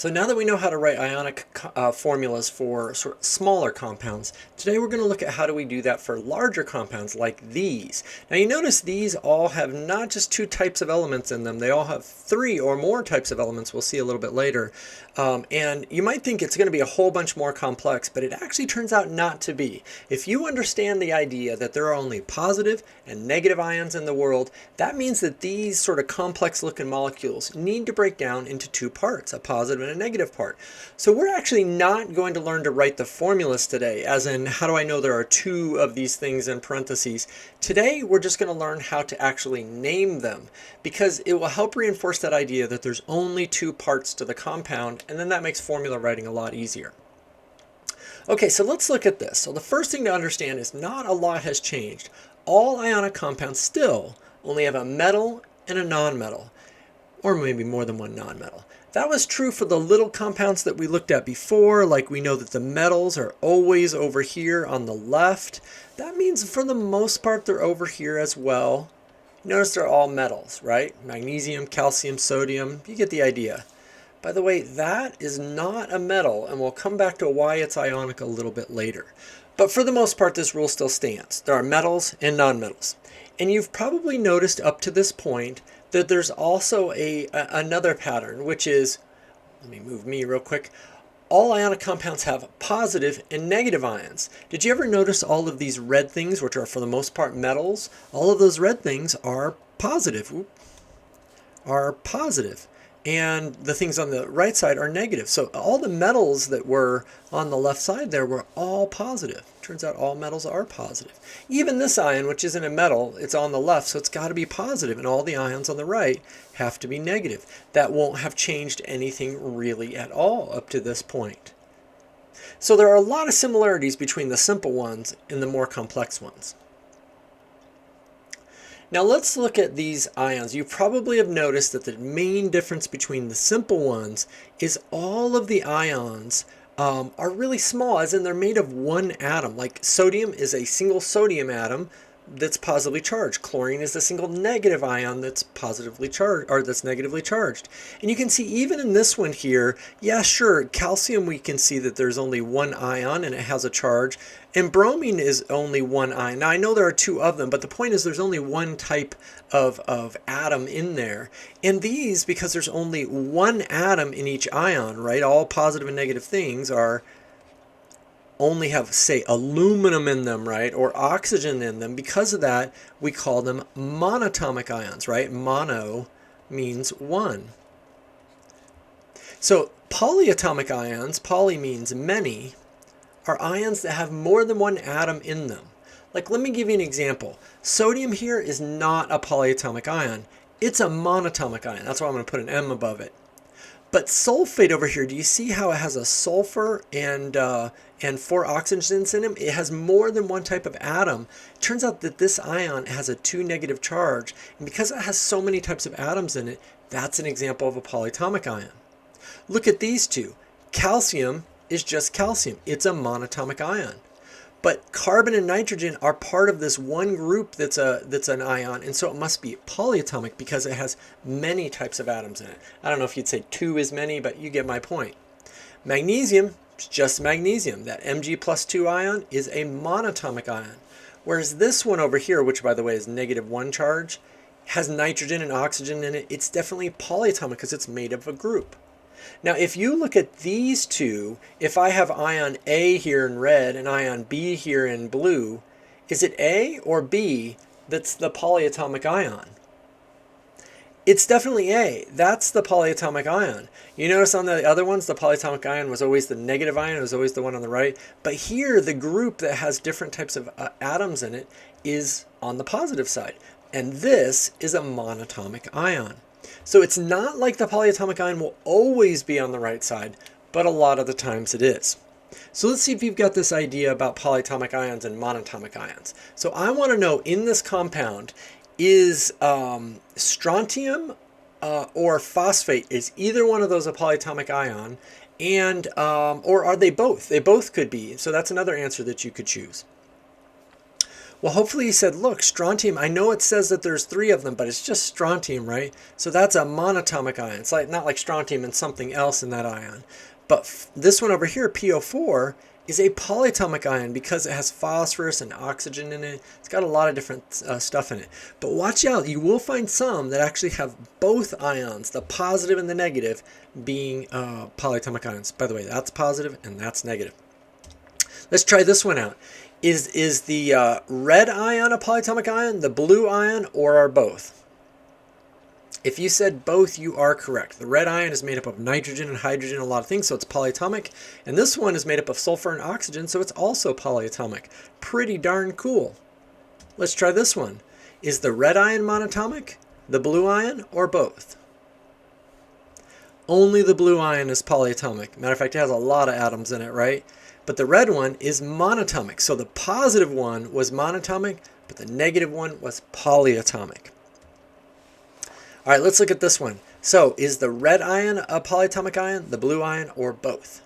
So now that we know how to write ionic formulas for sort of smaller compounds, today we're going to look at how do we do that for larger compounds like these. Now you notice these all have not just two types of elements in them, they all have three or more types of elements. We'll see a little bit later. And you might think it's going to be a whole bunch more complex, but it actually turns out not to be. If you understand the idea that there are only positive and negative ions in the world, that means that these sort of complex looking molecules need to break down into two parts, a positive and a negative part. So we're actually not going to learn to write the formulas today, as in how do I know there are two of these things in parentheses. Today we're just going to learn how to actually name them, because it will help reinforce that idea that there's only two parts to the compound, and then that makes formula writing a lot easier. Okay, so let's look at this. So the first thing to understand is not a lot has changed. All ionic compounds still only have a metal and a nonmetal, or maybe more than one nonmetal. That was true for the little compounds that we looked at before, like we know that the metals are always over here on the left. That means for the most part they're over here as well. Notice they're all metals, right? Magnesium, calcium, sodium, you get the idea. By the way, that is not a metal, and we'll come back to why it's ionic a little bit later. But for the most part, this rule still stands. There are metals and nonmetals. And you've probably noticed up to this point that there's also another pattern, which is, let me move me real quick, all ionic compounds have positive and negative ions. Did you ever notice all of these red things, which are for the most part metals? All of those red things are positive. And the things on the right side are negative. So all the metals that were on the left side there were all positive. Turns out all metals are positive. Even this ion, which isn't a metal, it's on the left, so it's got to be positive, and all the ions on the right have to be negative. That won't have changed anything really at all up to this point. So there are a lot of similarities between the simple ones and the more complex ones. Now let's look at these ions. You probably have noticed that the main difference between the simple ones is all of the ions are really small, as in they're made of one atom. Like sodium is a single sodium atom that's positively charged. Chlorine is a single negative ion that's positively charged, or that's negatively charged. And you can see even in this one here, yeah, sure, calcium, we can see that there's only one ion and it has a charge. And bromine is only one ion. Now I know there are two of them, but the point is there's only one type of atom in there. And these, because there's only one atom in each ion, right? All positive and negative things only have, say, aluminum in them, right, or oxygen in them. Because of that, we call them monatomic ions, right? Mono means one. So polyatomic ions, poly means many, are ions that have more than one atom in them. Like, let me give you an example. Sodium here is not a polyatomic ion. It's a monatomic ion. That's why I'm going to put an M above it. But sulfate over here, do you see how it has a sulfur and 4 oxygens in it? It has more than one type of atom. It turns out that this ion has a 2 negative charge, and because it has so many types of atoms in it, that's an example of a polyatomic ion. Look at these two. Calcium is just calcium. It's a monatomic ion. But carbon and nitrogen are part of this one group that's an ion, and so it must be polyatomic because it has many types of atoms in it. I don't know if you'd say 2 is many, but you get my point. Magnesium is just magnesium. That Mg+2 ion is a monatomic ion. Whereas this one over here, which by the way is -1 charge, has nitrogen and oxygen in it. It's definitely polyatomic because it's made of a group. Now, if you look at these two, if I have ion A here in red and ion B here in blue, is it A or B that's the polyatomic ion? It's definitely A. That's the polyatomic ion. You notice on the other ones, the polyatomic ion was always the negative ion. It was always the one on the right. But here, the group that has different types of atoms in it is on the positive side. And this is a monatomic ion. So it's not like the polyatomic ion will always be on the right side, but a lot of the times it is. So let's see if you've got this idea about polyatomic ions and monatomic ions. So I want to know, in this compound, is strontium or phosphate, is either one of those a polyatomic ion, and or are they both? They both could be. So that's another answer that you could choose. Well, hopefully you said, look, strontium, I know it says that there's 3 of them, but it's just strontium, right? So that's a monatomic ion. It's like not like strontium and something else in that ion. But this one over here, PO4, is a polyatomic ion because it has phosphorus and oxygen in it. It's got a lot of different stuff in it. But watch out, you will find some that actually have both ions, the positive and the negative, being polyatomic ions. By the way, that's positive and that's negative. Let's try this one out. Is the red ion a polyatomic ion, the blue ion, or are both? If you said both, you are correct. The red ion is made up of nitrogen and hydrogen and a lot of things, so it's polyatomic. And this one is made up of sulfur and oxygen, so it's also polyatomic. Pretty darn cool. Let's try this one. Is the red ion monatomic, the blue ion, or both? Only the blue ion is polyatomic. Matter of fact, it has a lot of atoms in it, right? But the red one is monatomic. So the positive one was monatomic, but the negative one was polyatomic. All right, let's look at this one. So is the red ion a polyatomic ion, the blue ion, or both?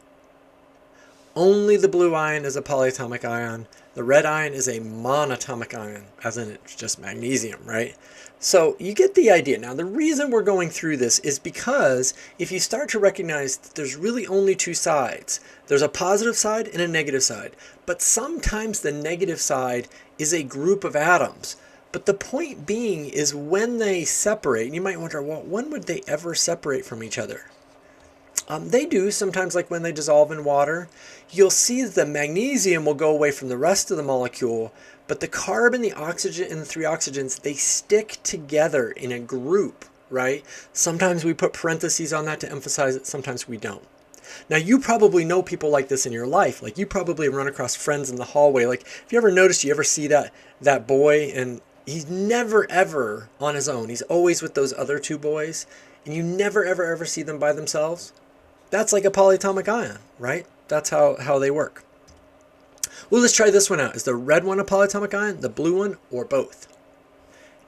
Only the blue ion is a polyatomic ion. The red ion is a monatomic ion, as in it's just magnesium, right? So you get the idea. Now, the reason we're going through this is because if you start to recognize that there's really only 2 sides, there's a positive side and a negative side. But sometimes the negative side is a group of atoms. But the point being is when they separate, and you might wonder, well, when would they ever separate from each other? They do sometimes, like when they dissolve in water. You'll see that the magnesium will go away from the rest of the molecule, but the carbon, the oxygen, and the 3 oxygens, they stick together in a group, right? Sometimes we put parentheses on that to emphasize it, sometimes we don't. Now, you probably know people like this in your life. Like, you probably run across friends in the hallway. Like, if you ever noticed, you ever see that boy, and he's never, ever on his own. He's always with those other 2 boys, and you never, ever see them by themselves. That's like a polyatomic ion, right? That's how they work. Well, let's try this one out. Is the red one a polyatomic ion, the blue one, or both?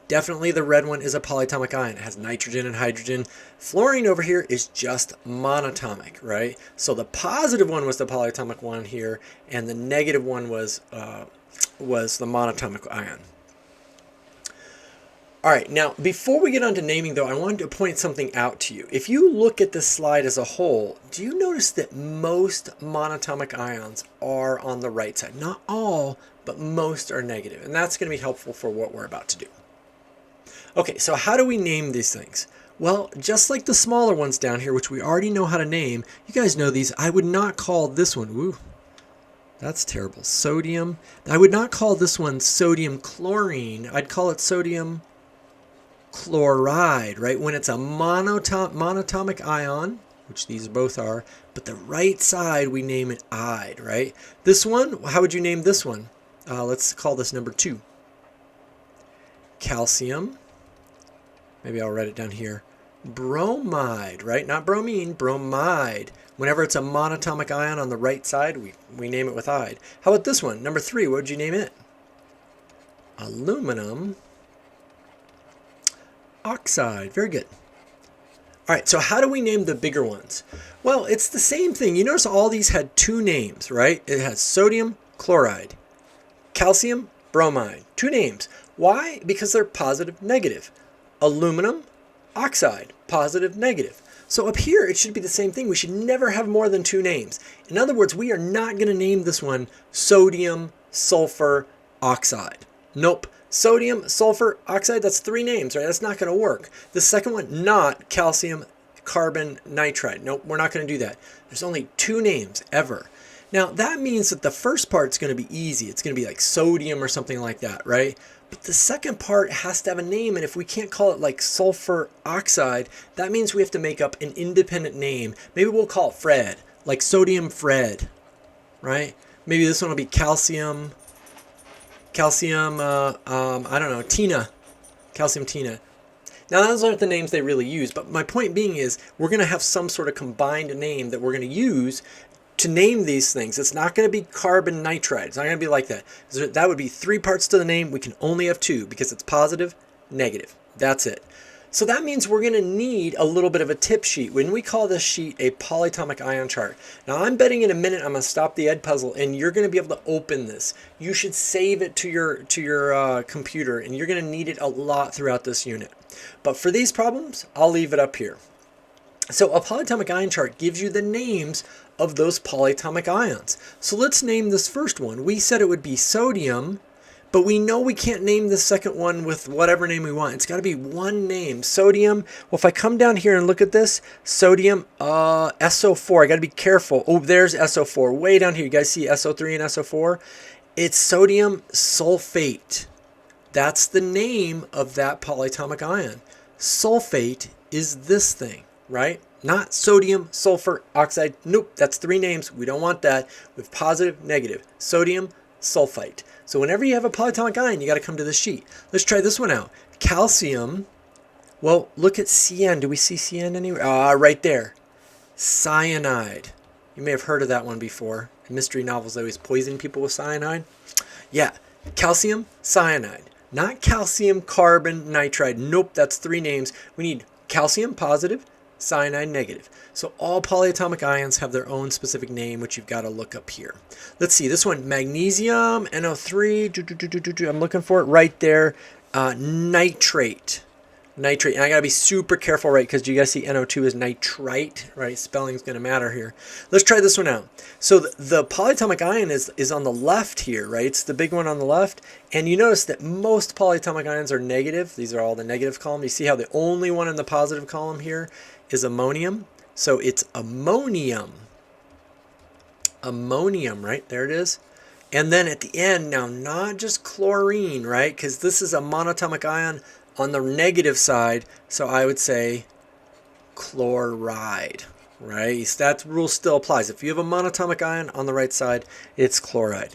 Definitely the red one is a polyatomic ion. It has nitrogen and hydrogen. Fluorine over here is just monatomic, right? So the positive one was the polyatomic one here, and the negative one was the monatomic ion. All right, now before we get on to naming though, I wanted to point something out to you. If you look at this slide as a whole, do you notice that most monatomic ions are on the right side? Not all, but most are negative, and that's going to be helpful for what we're about to do. Okay, so how do we name these things? Well, just like the smaller ones down here, which we already know how to name, you guys know these. I would not call this one, woo, that's terrible, sodium. I would not call this one sodium chlorine. I'd call it sodium chloride, right? When it's a monatomic ion, which these both are, but the right side we name it ide, right? This one, how would you name this one? Let's call this number 2. Calcium. Maybe I'll write it down here. Bromide, right? Not bromine, bromide. Whenever it's a monatomic ion on the right side, we name it with ide. How about this one? Number 3, what would you name it? Aluminum oxide. Very good. All right, so how do we name the bigger ones? Well, it's the same thing. You notice all these had 2 names, right? It has sodium chloride, calcium bromide. 2 names. Why? Because they're positive, negative. Aluminum oxide, positive, negative. So up here, it should be the same thing. We should never have more than 2 names. In other words, we are not going to name this one sodium sulfur oxide. Nope. Sodium, sulfur, oxide, that's 3 names, right? That's not going to work. The second one, not calcium, carbon, nitride. Nope, we're not going to do that. There's only 2 names ever. Now, that means that the first part's going to be easy. It's going to be like sodium or something like that, right? But the second part has to have a name, and if we can't call it like sulfur oxide, that means we have to make up an independent name. Maybe we'll call it Fred, like sodium Fred, right? Maybe this one will be calcium, I don't know, Tina, calcium Tina. Now, those aren't the names they really use, but my point being is we're going to have some sort of combined name that we're going to use to name these things. It's not going to be carbon nitride. It's not going to be like that. That would be 3 parts to the name. We can only have 2 because it's positive, negative. That's it. So that means we're going to need a little bit of a tip sheet. When we call this sheet a polyatomic ion chart. Now I'm betting in a minute I'm going to stop the Edpuzzle and you're going to be able to open this. You should save it to your computer, and you're going to need it a lot throughout this unit. But for these problems, I'll leave it up here. So a polyatomic ion chart gives you the names of those polyatomic ions. So let's name this first one. We said it would be sodium, but we know we can't name the second one with whatever name we want. It's got to be one name. Sodium. Well, if I come down here and look at this, sodium SO4. I got to be careful. Oh, there's SO4. Way down here. You guys see SO3 and SO4? It's sodium sulfate. That's the name of that polyatomic ion. Sulfate is this thing, right? Not sodium sulfur oxide. Nope, that's three names. We don't want that. With positive, negative. Sodium sulfite. So whenever you have a polyatomic ion, you got to come to the sheet. Let's try this one out. Calcium. Well, look at CN. Do we see CN anywhere? Right there. Cyanide. You may have heard of that one before. In mystery novels, they always poison people with cyanide. Yeah, calcium cyanide. Not calcium carbon nitride. Nope, that's three names. We need calcium positive, cyanide negative. So all polyatomic ions have their own specific name, which you've got to look up here. Let's see, this one, magnesium, NO3, I'm looking for it right there. Nitrate. Nitrate, and I gotta be super careful, right, because you guys see NO2 is nitrite, right? Spelling's gonna matter here. Let's try this one out. So the polyatomic ion is on the left here, right? It's the big one on the left, and you notice that most polyatomic ions are negative. These are all the negative column. You see how the only one in the positive column here is ammonium? So it's ammonium. Ammonium, right? There it is. And then at the end, now not just chlorine, right? Because this is a monatomic ion on the negative side, so I would say chloride, right? So that rule still applies. If you have a monatomic ion on the right side, it's chloride.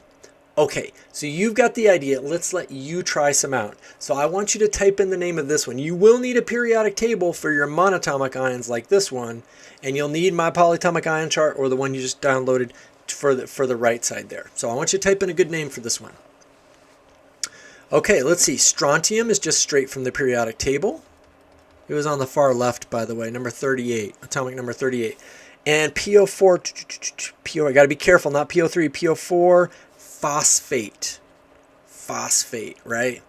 Okay, so you've got the idea. Let's let you try some out. So I want you to type in the name of this one. You will need a periodic table for your monatomic ions like this one, and you'll need my polyatomic ion chart or the one you just downloaded for the right side there. So I want you to type in a good name for this one. Okay, let's see. Strontium is just straight from the periodic table. It was on the far left, by the way, number 38, atomic number 38. And PO4, I got to be careful, not PO3, PO4, phosphate. Phosphate, right?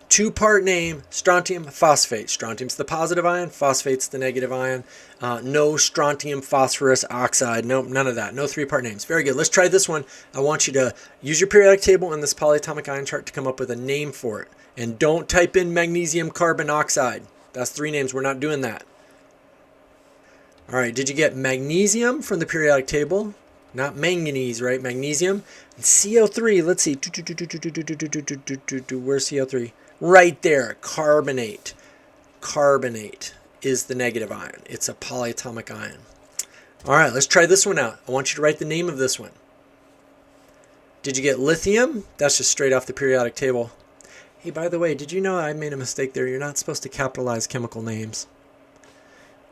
Two-part name, strontium, phosphate. Strontium's the positive ion, phosphate's the negative ion. No strontium phosphorus oxide. Nope, none of that. No three-part names. Very good. Let's try this one. I want you to use your periodic table and this polyatomic ion chart to come up with a name for it. And don't type in magnesium carbon oxide. That's three names. We're not doing that. All right, did you get magnesium from the periodic table? Not manganese, right? Magnesium. And CO3, let's see. Where's CO3? Right there, carbonate. Carbonate is the negative ion. It's a polyatomic ion. All right, let's try this one out. I want you to write the name of this one. Did you get lithium? That's just straight off the periodic table. Hey, by the way, did you know I made a mistake there? You're not supposed to capitalize chemical names.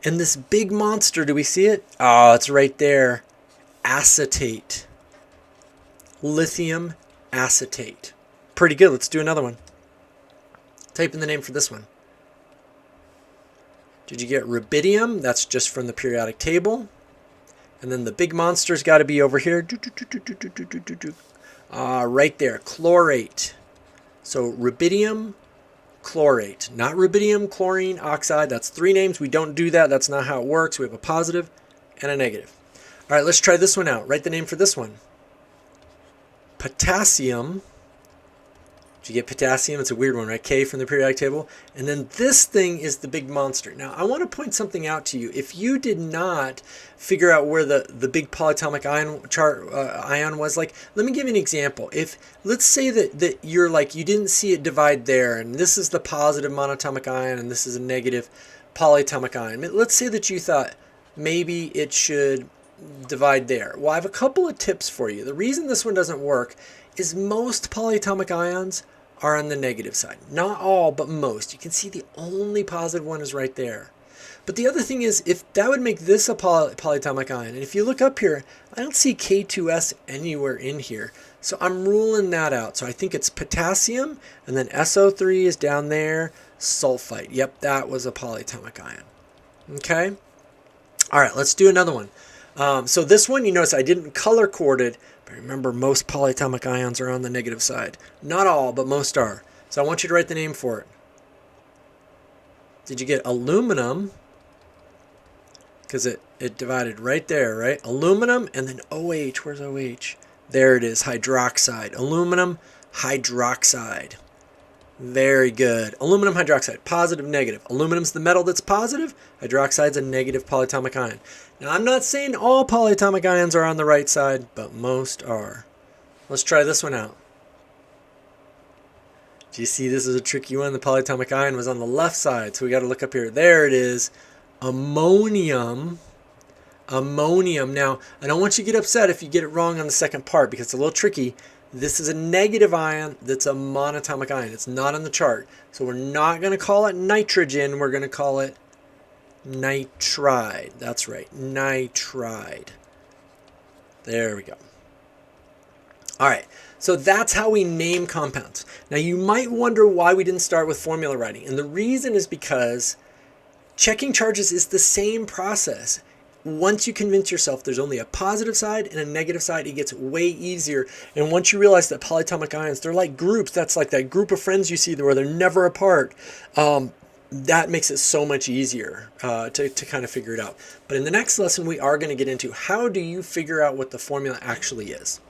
And this big monster, do we see it? Oh, it's right there. Acetate. Lithium acetate. Pretty good. Let's do another one. Type in the name for this one. Did you get rubidium? That's just from the periodic table. And then the big monster's got to be over here. Right there. Chlorate. So rubidium, chlorate. Not rubidium, chlorine, oxide. That's three names. We don't do that. That's not how it works. We have a positive and a negative. All right, let's try this one out. Write the name for this one. Potassium. Did you get potassium? It's a weird one, right? K from the periodic table. And then this thing is the big monster. Now, I want to point something out to you. If you did not figure out where the big polyatomic ion chart ion was, like, let me give you an example. If, let's say that you're like, you didn't see it divide there, and this is the positive monatomic ion, and this is a negative polyatomic ion. Let's say that you thought maybe it should divide there. Well, I have a couple of tips for you. The reason this one doesn't work is most polyatomic ions are on the negative side. Not all, but most. You can see the only positive one is right there. But the other thing is, if that would make this a polyatomic ion, and if you look up here, I don't see K2S anywhere in here. So I'm ruling that out. So I think it's potassium, and then SO3 is down there, sulfite. Yep, that was a polyatomic ion. Okay? All right, let's do another one. So this one, you notice I didn't color code it, but remember most polyatomic ions are on the negative side. Not all, but most are. So I want you to write the name for it. Did you get aluminum? Because it divided right there, right? Aluminum and then OH. Where's OH? There it is, hydroxide. Aluminum hydroxide. Very good. Aluminum hydroxide, positive, negative. Aluminum's the metal that's positive. Hydroxide's a negative polyatomic ion. Now, I'm not saying all polyatomic ions are on the right side, but most are. Let's try this one out. Do you see this is a tricky one? The polyatomic ion was on the left side, so we got to look up here. There it is. Ammonium. Ammonium. Now, I don't want you to get upset if you get it wrong on the second part because it's a little tricky. This is a negative ion that's a monatomic ion. It's not on the chart. So we're not going to call it nitrogen. We're going to call it nitride. That's right, nitride. There we go. All right, so that's how we name compounds. Now you might wonder why we didn't start with formula writing. And the reason is because checking charges is the same process. Once you convince yourself there's only a positive side and a negative side, it gets way easier. And once you realize that polyatomic ions, they're like groups. That's like that group of friends you see where they're never apart. That makes it so much easier to kind of figure it out. But in the next lesson, we are going to get into how do you figure out what the formula actually is.